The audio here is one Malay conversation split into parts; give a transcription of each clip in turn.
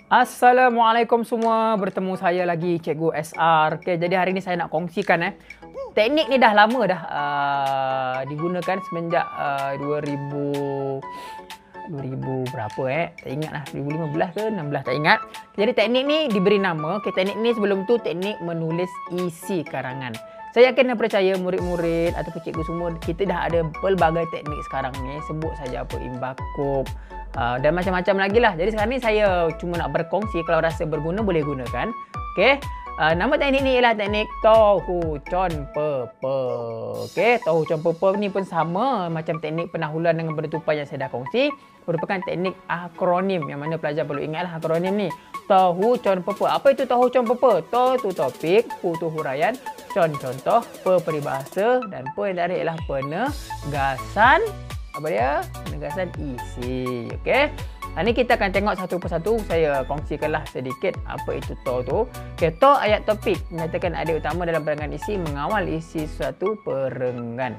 Assalamualaikum semua, bertemu saya lagi Cikgu SR. Okey, jadi hari ni saya nak kongsikan teknik ni dah lama dah digunakan semenjak 2000 berapa tak ingat lah, 2015 ke 16 tak ingat. Jadi teknik ni diberi nama, teknik ni sebelum tu teknik menulis isi karangan. Saya yakin dan percaya murid-murid ataupun cikgu semua, kita dah ada pelbagai teknik sekarang ni. Sebut saja apa, imbakub dan macam-macam lagi lah. Jadi sekarang ni saya cuma nak berkongsi, kalau rasa berguna boleh gunakan. Okey. Nama teknik ni ialah teknik Tohu Chon Pe Pe. Okey, Tohu Chon Pe Pe ni pun sama macam teknik pendahuluan dengan penutupan yang saya dah kongsi. Merupakan teknik akronim yang mana pelajar perlu ingatlah akronim ni. Tohu Chon Pe Pe. Apa itu Tohu Chon Pe Pe? To tu topik, Hu tu huraian, Chon contoh, Pe peribahasa dan Pe yang terakhir ialah penegasan. Apa dia? Penegasan isi. Okey. Hari ni kita akan tengok satu persatu. Saya kongsikanlah sedikit apa itu to tu. Okey, to ayat topik menyatakan adik utama dalam perenggan isi, mengawal isi suatu perenggan.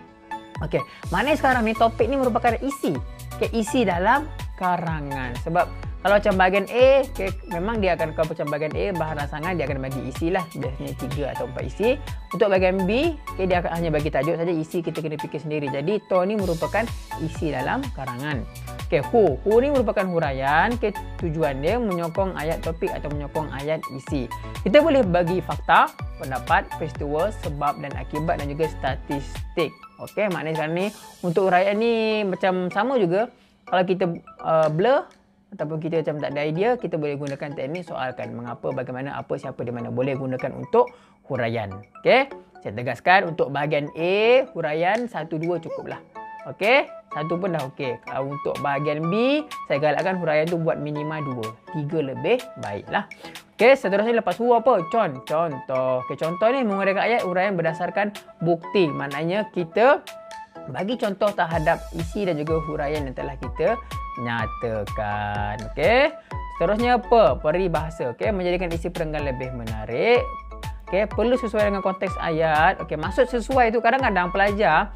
Okey, maknanya sekarang ni topik ni merupakan isi. Okey, isi dalam karangan. Sebab kalau macam bahagian A, memang dia akan, kalau macam bahagian A bahan rangsangan dia akan bagi isi lah, biasanya 3 atau 4 isi. Untuk bahagian B, dia akan hanya bagi tajuk saja, isi kita kena fikir sendiri. Jadi to ni merupakan isi dalam karangan. Okey, hu ni merupakan huraian. Tujuan dia menyokong ayat topik atau menyokong ayat isi. Kita boleh bagi fakta, pendapat, peristiwa, sebab dan akibat dan juga statistik. Okey, maknanya sekarang ni untuk huraian ni macam sama juga. Kalau kita blur ataupun kita macam tak ada idea, kita boleh gunakan teknik soalkan, mengapa, bagaimana, apa, siapa, di mana. Boleh gunakan untuk huraian. Okey, saya tegaskan untuk bahagian A, huraian 1-2 cukuplah. Okey, 1 pun dah okey. Untuk bahagian B, saya galakkan huraian tu buat minima 2. 3 lebih baiklah. Okey, seterusnya lepas hu apa? Contoh. Okey, contoh ni menguraikan ayat huraian berdasarkan bukti. Maknanya kita bagi contoh terhadap isi dan juga huraian yang telah kita nyatakan. Okey. Seterusnya apa? Peribahasa. Okey, menjadikan isi perenggan lebih menarik. Okey, perlu sesuai dengan konteks ayat. Okey, maksud sesuai itu kadang-kadang pelajar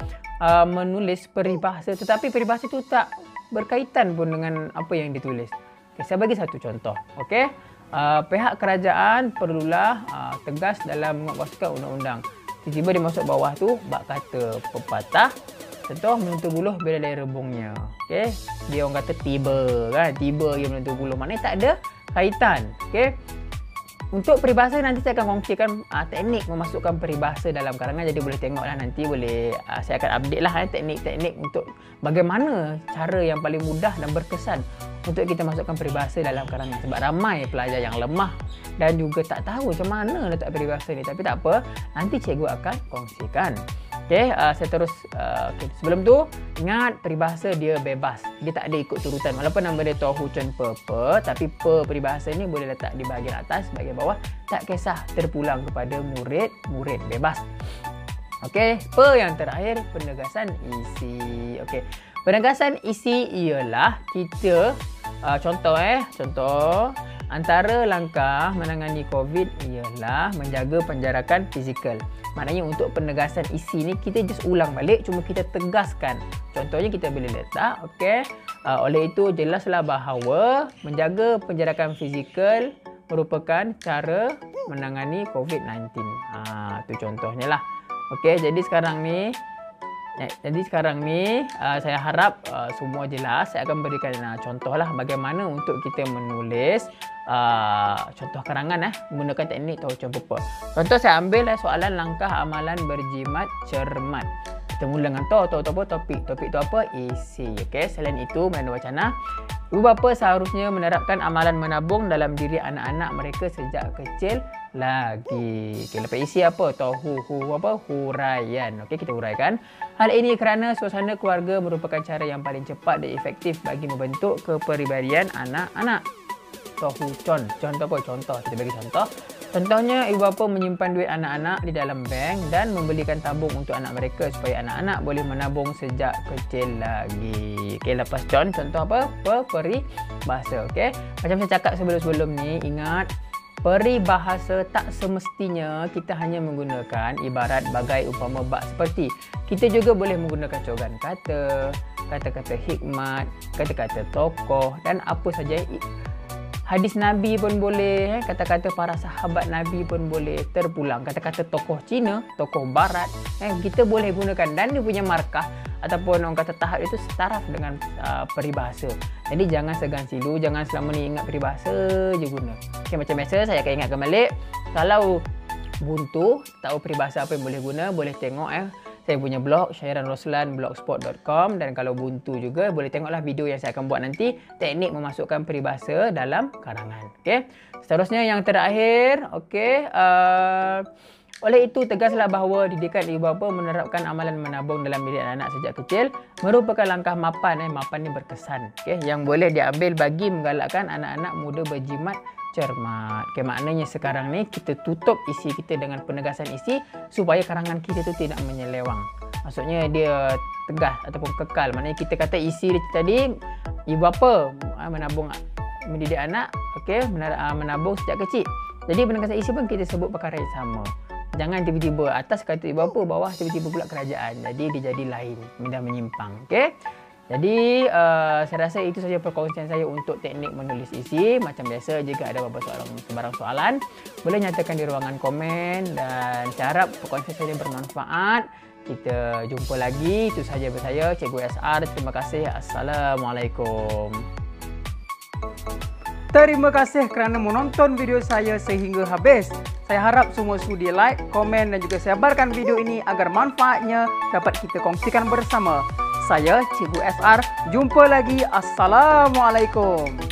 menulis peribahasa tetapi peribahasa itu tak berkaitan pun dengan apa yang ditulis. Okey, saya bagi satu contoh. Okey. Pihak kerajaan perlulah tegas dalam menguatkan undang-undang. Tiba-tiba dia masuk bawah tu bab kata pepatah, contoh menentu buluh bila dari rebungnya. Okey, dia orang kata tiba kan, tiba dia menentu buluh, maknanya tak ada kaitan. Okey, untuk peribahasa nanti saya akan kongsikan teknik memasukkan peribahasa dalam karangan, jadi boleh tengoklah nanti, boleh saya akan update lah teknik-teknik untuk bagaimana cara yang paling mudah dan berkesan untuk kita masukkan peribahasa dalam karangan. Sebab ramai pelajar yang lemah dan juga tak tahu macam mana letak peribahasa ni. Tapi tak apa, nanti cikgu akan kongsikan. Okey, saya terus okay. Sebelum tu, ingat peribahasa dia bebas. Dia tak ada ikut turutan. Walaupun nama dia Tohu Chon Pe Pe, tapi pe peribahasa ni boleh letak di bahagian atas, bahagian bawah. Tak kisah, terpulang kepada murid bebas. Okey, pe yang terakhir, penegasan isi. Okey, penegasan isi ialah kita contoh antara langkah menangani COVID ialah menjaga penjarakan fizikal. Maknanya untuk penegasan isi ni kita just ulang balik, cuma kita tegaskan. Contohnya kita boleh letak, okey, oleh itu jelaslah bahawa menjaga penjarakan fizikal merupakan cara menangani COVID-19. Itu contohnya lah. Okey, jadi sekarang ni saya harap semua jelas. Saya akan berikan contohlah bagaimana untuk kita menulis contoh karangan menggunakan teknik Tohu Chon Pe Pe. Contoh saya ambil soalan langkah amalan berjimat cermat. Kita mula dengan topik tu apa? Isi. Okey, selain itu menanda wacana, ibu bapa seharusnya menerapkan amalan menabung dalam diri anak-anak mereka sejak kecil lagi. Okey, lepas isi apa? Huraian. Okey, kita huraikan. Hal ini kerana suasana keluarga merupakan cara yang paling cepat dan efektif bagi membentuk kepribadian anak-anak. Contoh apa? Contoh, kita bagi contoh. Contohnya, ibu bapa menyimpan duit anak-anak di dalam bank dan membelikan tabung untuk anak mereka supaya anak-anak boleh menabung sejak kecil lagi. Okey, lepas contoh apa? Peribahasa. Okey, macam saya cakap sebelum ni, ingat peribahasa tak semestinya kita hanya menggunakan ibarat bagai umpama bak seperti. Kita juga boleh menggunakan cogan kata, kata-kata hikmat, kata-kata tokoh dan apa saja hadis Nabi pun boleh, kata-kata para sahabat Nabi pun boleh terpulang, kata-kata tokoh Cina, tokoh Barat, kita boleh gunakan dan dia punya markah ataupun orang kata tahap itu setaraf dengan peribahasa. Jadi jangan segan silu, jangan selama ni ingat peribahasa je guna. Okay, macam biasa saya akan ingatkan balik, kalau buntu tahu peribahasa apa yang boleh guna, boleh tengok saya punya blog syairanroslan.blogspot.com, dan kalau buntu juga boleh tengoklah video yang saya akan buat nanti, teknik memasukkan peribahasa dalam karangan. Okey. Seterusnya yang terakhir, okey, oleh itu tegaslah bahawa didikan ibu bapa menerapkan amalan menabung dalam didik anak sejak kecil merupakan langkah mapan. Mapan ni berkesan, okey, yang boleh diambil bagi menggalakkan anak-anak muda berjimat cermat. Okay, maknanya sekarang ni kita tutup isi kita dengan penegasan isi supaya karangan kita tu tidak menyelewang. Maksudnya dia tegas ataupun kekal. Maknanya kita kata isi dia tadi, ibu bapa menabung mendidik anak, okey, menabung sejak kecil. Jadi penegasan isi pun kita sebut perkara yang sama. Jangan tiba-tiba atas kata ibu bapa, bawah tiba-tiba pula kerajaan. Jadi dia jadi lain, mudah menyimpang. Okey. Jadi saya rasa itu saja perkongsian saya untuk teknik menulis isi. Macam biasa, jika ada sebarang soalan, boleh nyatakan di ruangan komen, dan saya harap perkongsian saya bermanfaat. Kita jumpa lagi. Itu sahaja dari saya, Cikgu SR. Terima kasih. Assalamualaikum. Terima kasih kerana menonton video saya sehingga habis. Saya harap semua sudi like, komen dan juga sebarkan video ini agar manfaatnya dapat kita kongsikan bersama. Saya Cikgu SR. Jumpa lagi. Assalamualaikum.